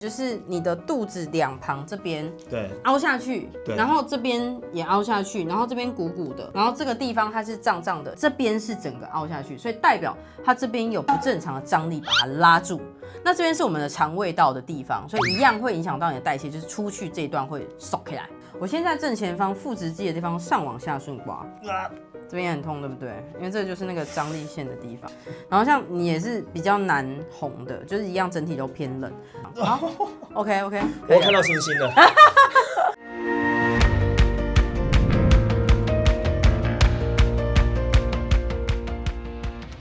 就是你的肚子两旁这边对凹下去，对，然后这边也凹下去，然后这边鼓鼓的，然后这个地方它是胀胀的，这边是整个凹下去，所以代表它这边有不正常的张力把它拉住。那这边是我们的肠胃道的地方，所以一样会影响到你的代谢，就是出去这一段会收起来。我先在正前方腹直肌的地方上往下顺刮。这边也很痛，对不对？因为这个就是那个张力线的地方。然后像你也是比较难红的，就是一样整体都偏冷。好 ，OK， 我看到星星了。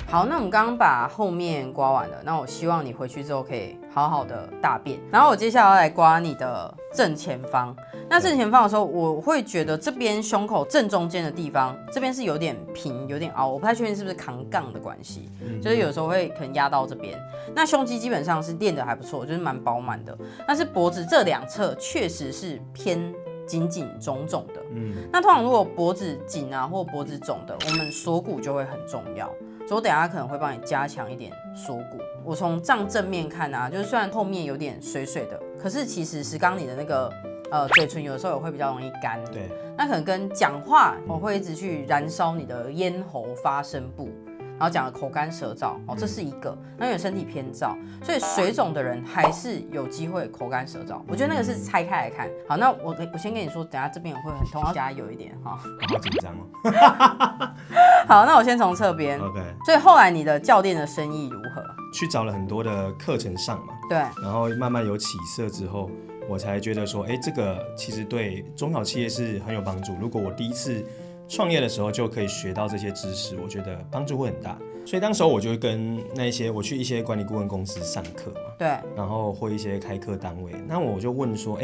好，那我们刚刚把后面刮完了，那我希望你回去之后可以好好的大便。然后我接下来要来刮你的正前方。那正前方的时候，我会觉得这边胸口正中间的地方，这边是有点平，有点凹，我不太确定是不是扛杠的关系，就是有时候会可能压到这边。那胸肌基本上是练得还不错，就是蛮饱满的。但是脖子这两侧确实是偏紧紧肿肿的。那通常如果脖子紧啊或脖子肿的，我们锁骨就会很重要。所以我等一下可能会帮你加强一点锁骨。我从这样正面看啊，就是虽然后面有点水水的，可是其实石刚你的那个嘴唇有的时候也会比较容易干。对，那可能跟讲话，我会一直去燃烧你的咽喉发声部。然后讲的口干舌燥，这是一个。那因为身体偏燥，所以水肿的人还是有机会口干舌燥。我觉得那个是拆开来看。好，那我先跟你说，等一下这边也会很痛，要加油一点哈。好紧张哦。好，那我先从侧边。OK。所以后来你的教练的生意如何？去找了很多的课程上嘛。对。然后慢慢有起色之后，我才觉得说，这个其实对中小企业是很有帮助。如果我第一次创业的时候就可以学到这些知识，我觉得帮助会很大。所以当时候我就跟我去一些管理顾问公司上课嘛，对，然后或一些开课单位，那我就问说，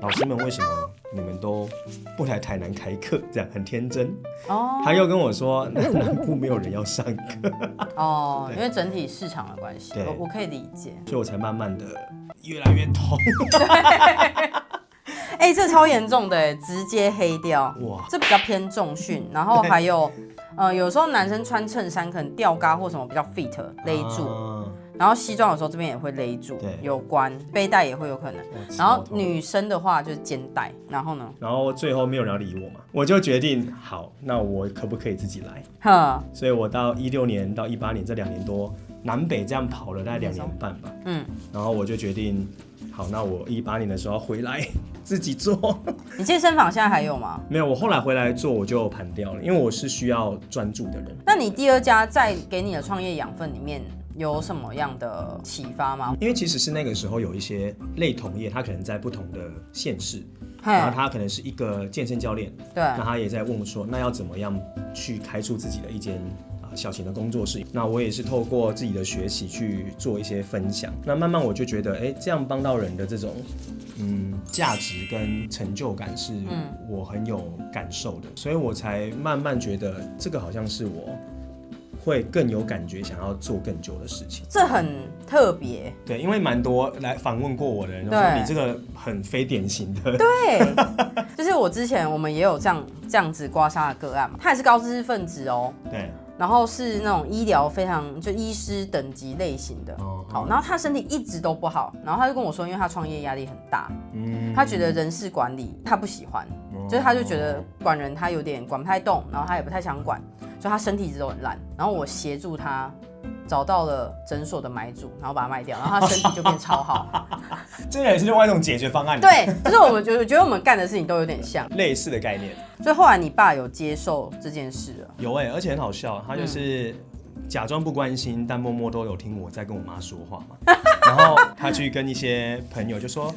老师们为什么你们都不来台南开课？这样很天真。他又跟我说，南部没有人要上课。因为整体市场的关系，我可以理解，所以我才慢慢的越来越痛。这超严重的，直接黑掉。哇，这比较偏重训，然后还有，有时候男生穿衬衫可能吊嘎或什么比较 fit 勒住，然后西装有时候这边也会勒住，有关背带也会有可能。然后女生的话就是肩带，然后呢？然后最后没有人要理我嘛，我就决定好，那我可不可以自己来？所以我到16年到18年这2年多南北这样跑了大概2年半吧。然后我就决定。好，那我18年的时候回来自己做。你健身房现在还有吗？没有，我后来回来做我就盘掉了，因为我是需要专注的人。那你第2家在给你的创业养分里面有什么样的启发吗？因为其实是那个时候有一些类同业，他可能在不同的县市，然后他可能是一个健身教练，对，那他也在问我说，那要怎么样去开出自己的一间小型的工作室，那我也是透过自己的学习去做一些分享，那慢慢我就觉得，这样帮到人的这种，价值跟成就感是我很有感受的，所以我才慢慢觉得这个好像是我会更有感觉，想要做更久的事情。这很特别，对，因为蛮多来访问过我的人都说你这个很非典型的。对，就是我之前我们也有这样子刮痧的个案嘛，他也是高知识分子哦。对。然后是那种医疗非常就医师等级类型的，好，然后他身体一直都不好，然后他就跟我说，因为他创业压力很大，他觉得人事管理他不喜欢，就是他就觉得管人他有点管不太动，然后他也不太想管，所以他身体一直都很烂，然后我协助他找到了诊所的买主，然后把它卖掉，然后他身体就变超好。这也是另外一种解决方案。对，就是我觉得我们干的事情都有点像类似的概念。所以后来你爸有接受这件事了？有而且很好笑，他就是假装不关心，但默默都有听我在跟我妈说话嘛。然后他去跟一些朋友就说。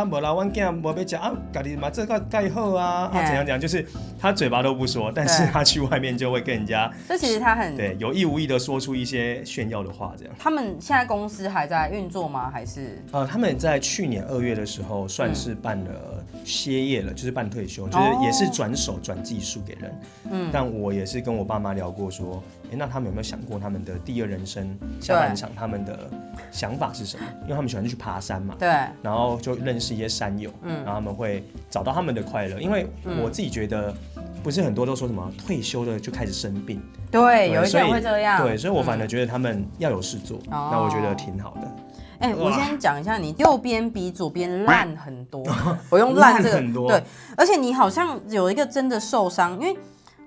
没啦，我囝没被讲家己嘛这个盖好啊，怎样怎样，就是他嘴巴都不说，但是他去外面就会跟人家，这其实他很对有意无意的说出一些炫耀的话，这样。他们现在公司还在运作吗？还是？他们在去年2月的时候算是办了歇业了，就是办退休，就是也是转手转技术给人。但我也是跟我爸妈聊过说，那他们有没有想过他们的第2人生下半场他们的想法是什么？因为他们喜欢去爬山嘛，对，然后就认识一些山友，然后他们会找到他们的快乐。因为我自己觉得，不是很多都说什么退休了就开始生病，对，有一些人会这样，对，所以我反而觉得他们要有事做，那我觉得挺好的。我先讲一下，你右边比左边烂很多。我用烂这个，对，而且你好像有一个真的受伤，因为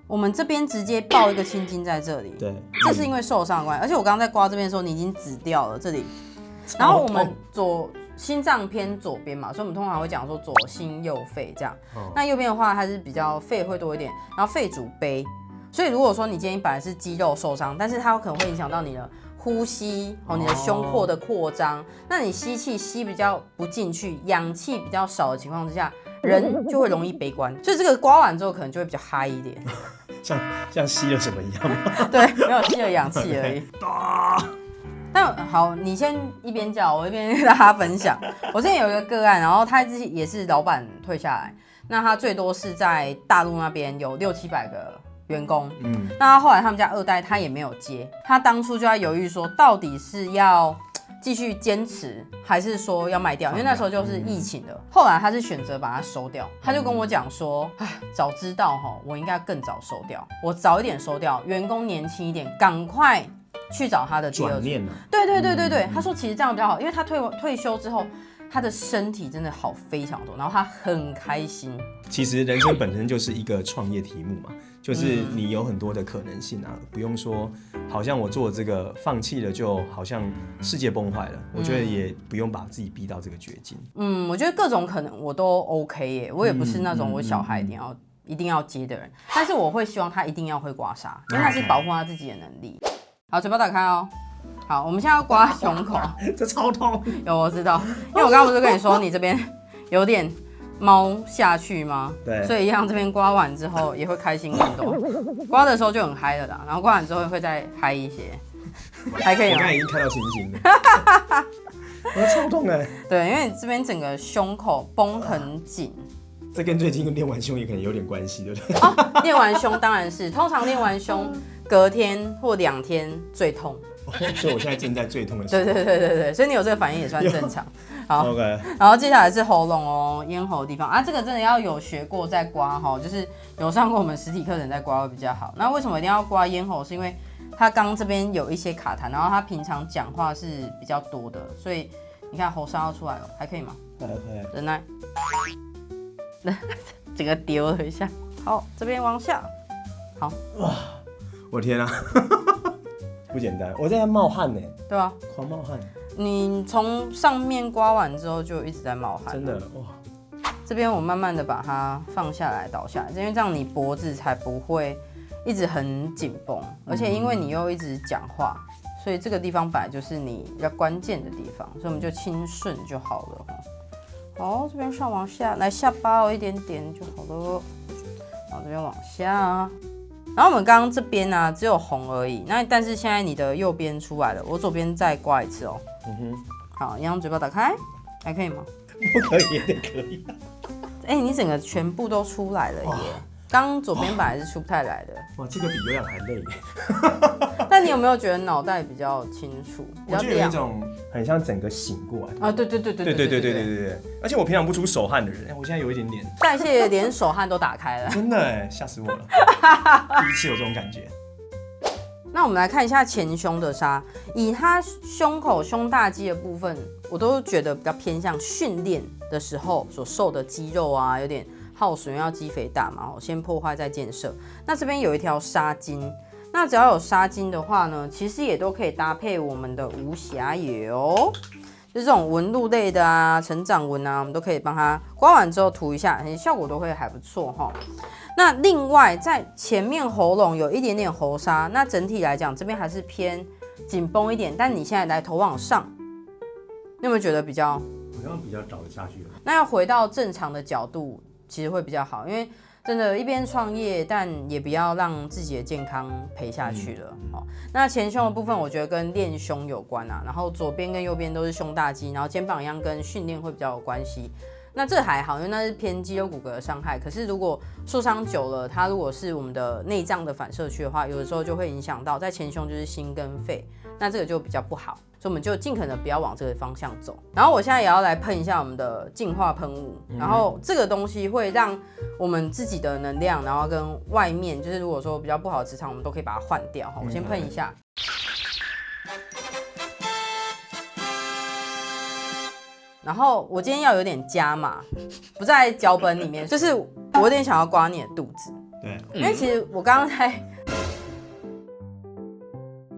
我们这边直接爆一个青筋在这里，对，这是因为受伤的关系。而且我刚刚在刮这边的时候，你已经紫掉了这里。然后我们心脏偏左边嘛，所以我们通常会讲说左心右肺这样。那右边的话，它是比较肺会多一点，然后肺主悲。所以如果说你今天本来是肌肉受伤，但是它有可能会影响到你的呼吸你的胸廓的扩张，那你吸气吸比较不进去，氧气比较少的情况之下，人就会容易悲观。所以这个刮完之后可能就会比较嗨一点，像吸了什么一样吗？对，没有吸了氧气而已。但好，你先一边叫我一边跟大家分享。我之前有一个个案，然后他也是老板退下来，那他最多是在大陆那边有600-700个员工，那他后来他们家2代他也没有接，他当初就在犹豫说，到底是要继续坚持，还是说要卖掉？因为那时候就是疫情的，后来他是选择把它收掉。他就跟我讲说，早知道我应该更早收掉，我早一点收掉，员工年轻一点，赶快去找他的第二春。对，他说其实这样比较好，因为他退休之后，他的身体真的好非常多，然后他很开心。其实人生本身就是一个创业题目嘛，就是你有很多的可能性啊，不用说好像我做这个放弃了就好像世界崩坏了，我觉得也不用把自己逼到这个绝境。我觉得各种可能我都 OK 耶，我也不是那种我小孩一定要接的人，但是我会希望他一定要会刮痧，因为他是保护他自己的能力。好，嘴巴打开哦。好，我们现在要刮胸口，这超痛。有，我知道，因为我刚刚不是跟你说你这边有点猫下去吗？对，所以一样这边刮完之后也会开心很多，刮的时候就很嗨了啦，然后刮完之后会再嗨一些，还可以吗？我刚才已经看到星星了，我超痛哎。对，因为这边整个胸口绷很紧。这跟最近练完胸也可能有点关系，对不对？练完胸当然是，通常练完胸隔天或2天最痛。所以我现在正在最痛的时候。对，所以你有这个反应也算正常。好 ，OK。然后接下来是喉咙哦，咽喉的地方啊，这个真的要有学过再刮哈，就是有上过我们实体课程再刮会比较好。那为什么一定要刮咽喉？是因为他刚这边有一些卡痰，然后他平常讲话是比较多的，所以你看喉沙要出来了，还可以吗？可以。忍耐。整个丢了一下。好，这边往下。好。哇，我天啊！不简单，我在冒汗呢。对啊，狂冒汗。你从上面刮完之后就一直在冒汗。真的哇！这边我慢慢的把它放下来倒下来，因为这样你脖子才不会一直很紧绷，而且因为你又一直讲话，所以这个地方本来就是你比较关键的地方，所以我们就轻顺就好了。好，这边上往下来，下巴一点点就好了。然后这边往下。然后我们刚刚这边呢只有红而已，那但是现在你的右边出来了，我左边再刮一次哦。好，一样嘴巴打开，还可以吗？不可以，也可以。你整个全部都出来了耶！刚左边本来是出不太来的。哇，这个比有氧还累。但你有没有觉得脑袋比较清楚？我觉得有一种很像整个醒过来啊！对，而且我平常不出手汗的人，我现在有一点点代谢，连手汗都打开了。真的哎，吓死我了！第一次有这种感觉。那我们来看一下前胸的痧，以他胸口胸大肌的部分，我都觉得比较偏向训练的时候所受的肌肉啊，有点耗损，要肌肥大嘛，先破坏再建设。那这边有一条痧筋，那只要有痧筋的话呢，其实也都可以搭配我们的无瑕油，就这种纹路类的啊，成长纹啊，我们都可以帮它刮完之后涂一下，效果都会还不错哈。那另外在前面喉咙有一点点喉沙，那整体来讲这边还是偏紧绷一点，但你现在来头往上，你有没有觉得比较？好像比较找得下去了。那要回到正常的角度，其实会比较好，因为真的，一边创业，但也不要让自己的健康赔下去了。那前胸的部分，我觉得跟练胸有关啊，然后左边跟右边都是胸大肌，然后肩膀一样跟训练会比较有关系。那这还好，因为那是偏肌肉骨骼的伤害。可是如果受伤久了，它如果是我们的内脏的反射区的话，有的时候就会影响到在前胸就是心跟肺，那这个就比较不好。所以我们就尽可能不要往这个方向走。然后我现在也要来喷一下我们的净化喷雾，然后这个东西会让我们自己的能量，然后跟外面就是如果说比较不好的磁场，我们都可以把它换掉。我先喷一下。然后我今天要有点加码，不在脚本里面，就是我有点想要刮你的肚子。对，因为其实我刚刚才，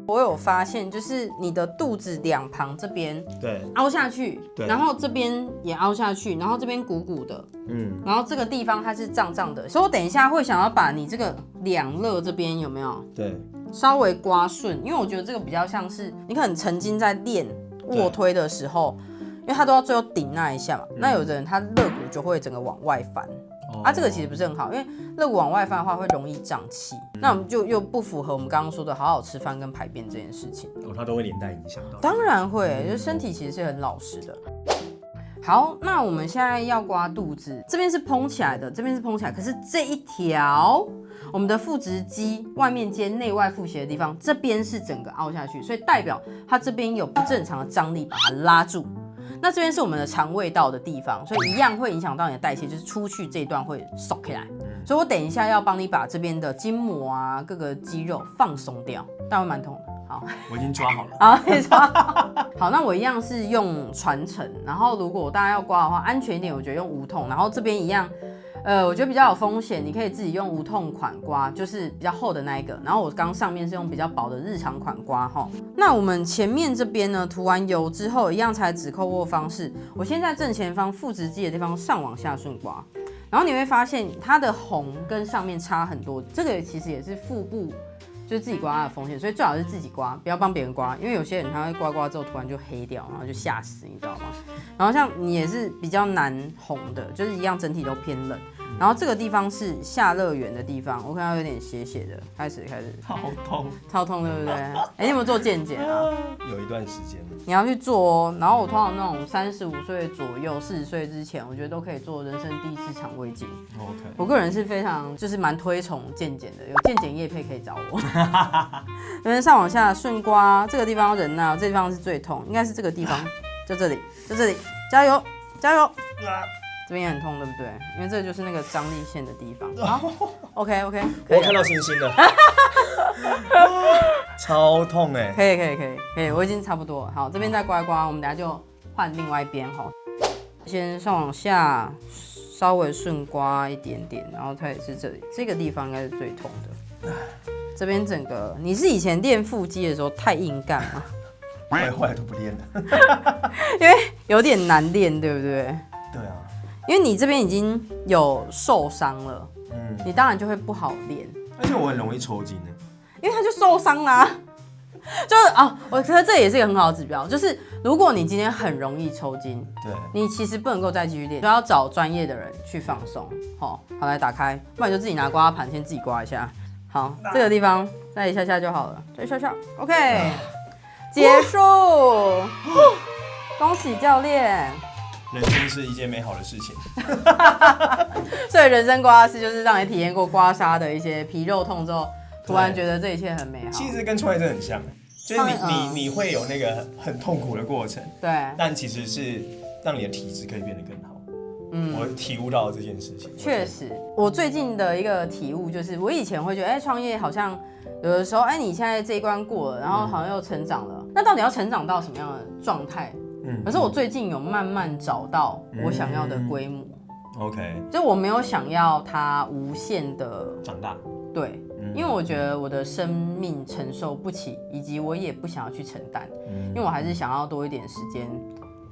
我有发现，就是你的肚子两旁这边对凹下去，对，然后这边也凹下去，然后这边鼓鼓的，然后这个地方它是胀胀的，所以我等一下会想要把你这个两肋这边有没有？对，稍微刮顺，因为我觉得这个比较像是你可能曾经在练卧推的时候，因为他都要最后顶那一下嘛，那有的人他肋骨就会整个往外翻。这个其实不是很好，因为肋骨往外翻的话会容易胀气，那我们就又不符合我们刚刚说的好好吃饭跟排便这件事情。它都会连带影响到。当然会，就是身体其实是很老实的。好，那我们现在要刮肚子，这边是蓬起来的，这边是蓬起来，可是这一条我们的腹直肌外面接内外腹斜的地方，这边是整个凹下去，所以代表它这边有不正常的张力把它拉住。那这边是我们的肠胃道的地方，所以一样会影响到你的代谢，就是出去这一段会收起来。所以我等一下要帮你把这边的筋膜啊、各个肌肉放松掉，但会蛮痛的。好，我已经抓好了。好，可以抓好。好，那我一样是用传承，然后如果大家要刮的话，安全一点，我觉得用无痛。然后这边一样，我觉得比较有风险，你可以自己用无痛款刮，就是比较厚的那一个。然后我刚上面是用比较薄的日常款刮哈。那我们前面这边呢，涂完油之后，一样采指扣握方式。我先在正前方腹直肌的地方上往下顺刮，然后你会发现它的红跟上面差很多，这个其实也是腹部就是自己刮它的风险，所以最好是自己刮，不要帮别人刮，因为有些人他会刮刮之后突然就黑掉，然后就吓死，你知道吗？然后像你也是比较难红的，就是一样整体都偏冷。然后这个地方是下肋缘的地方，我看到有点斜斜的，开始，好痛，超痛，对不对？你有没有做健检啊？有一段时间，你要去做哦。然后我通常那种35岁左右、40岁之前，我觉得都可以做人生第一次肠胃镜。OK， 我个人是非常就是蛮推崇健检的，有健检业配可以找我。因为上往下顺刮，这个地方人啊，这地方是最痛，应该是这个地方，就这里，加油，加油！这边也很痛，对不对？因为这个就是那个张力线的地方。好 ，OK， 我看到星星了，超痛哎！可以，我已经差不多了。好，这边再刮一刮，我们等下就换另外一边哈。先上往下稍微顺刮一点点，然后它也是这里，这个地方应该是最痛的。这边整个，你是以前练腹肌的时候太硬干吗？后来都不练了，因为有点难练，对不对？对啊。因为你这边已经有受伤了，你当然就会不好练。而且我很容易抽筋的，因为他就受伤啦、就是我觉得这也是一个很好的指标，就是如果你今天很容易抽筋，对，你其实不能够再继续练，就要找专业的人去放松。好，来打开，不然就自己拿刮盘先自己刮一下。好，这个地方再一下下就好了，再一下下 ，OK， 结束，恭喜教练。人生是一件美好的事情，所以人生刮痧就是让你体验过刮痧的一些皮肉痛之后，突然觉得这一切很美好。其实跟创业真的很像，就是你会有那个很痛苦的过程，对，但其实是让你的体质可以变得更好。我体悟到这件事情。确实，我最近的一个体悟就是，我以前会觉得，创业好像有的时候，你现在这一关过了，然后好像又成长了，那到底要成长到什么样的状态？可是我最近有慢慢找到我想要的规模。OK， 就我没有想要它无限的长大。对，因为我觉得我的生命承受不起，以及我也不想要去承担，因为我还是想要多一点时间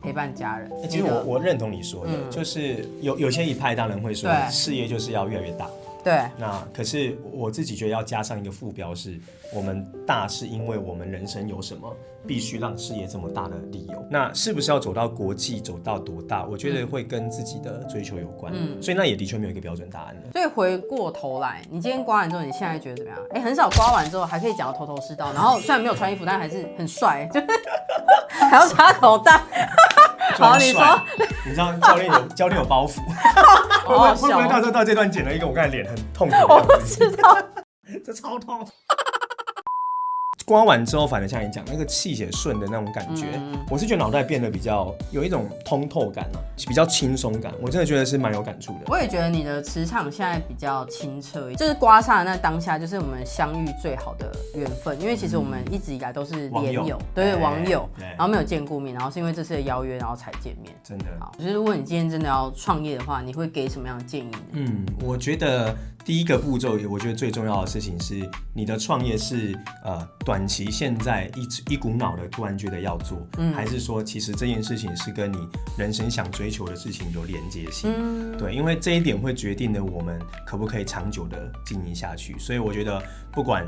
陪伴家人。其实我认同你说的，就是有些一派当然会说，事业就是要越来越大。对，那可是我自己觉得要加上一个副标是，我们大是因为我们人生有什么必须让事业这么大的理由。那是不是要走到国际，走到多大？我觉得会跟自己的追求有关。所以那也的确没有一个标准答案了。所以回过头来，你今天刮完之后，你现在觉得怎么样？很少刮完之后还可以讲到头头是道，然后虽然没有穿衣服，但还是很帅，就是还要插口袋。好，你说，你知道教练有包袱，会不会到这段剪了一个我刚才脸很痛苦的样子？我不知道，这超痛。刮完之后，反正像你讲那个气血顺的那种感觉，我是觉得脑袋变得比较有一种通透感啊，比较轻松感，我真的觉得是蛮有感触的。我也觉得你的磁场现在比较清澈，就是刮痧的那当下，就是我们相遇最好的缘分，因为其实我们一直以来都是连友，对网友，然后没有见过面，然后是因为这次的邀约，然后才见面。真的，好，就是如果你今天真的要创业的话，你会给什么样的建议？我觉得第一个步骤，我觉得最重要的事情是，你的创业是短期现在一股脑的突然觉得要做，还是说其实这件事情是跟你人生想追求的事情有连接性？对，因为这一点会决定了我们可不可以长久的经营下去。所以我觉得，不管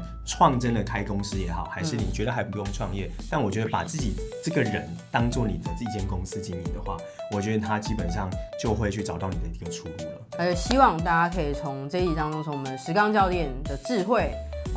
真的开公司也好，还是你觉得还不用创业，但我觉得把自己这个人当做你的一间公司经营的话，我觉得他基本上就会去找到你的一个出路了。而且希望大家可以从这一集当中，从我们石刚教练的智慧，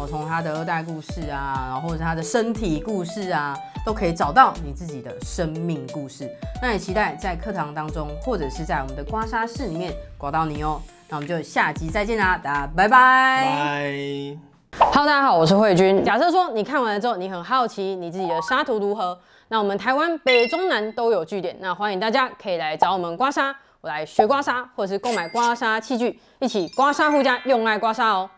从他的2代故事啊，然后或者是他的身体故事啊，都可以找到你自己的生命故事。那也期待在课堂当中，或者是在我们的刮痧室里面刮到你哦。那我们就下集再见啦，大家拜拜。拜。Hello， 大家好，我是慧君。假设说你看完了之后，你很好奇你自己的痧图如何，那我们台湾北中南都有据点，那欢迎大家可以来找我们刮痧，我来学刮痧，或者是购买刮痧器具，一起刮痧护家，用爱刮痧哦。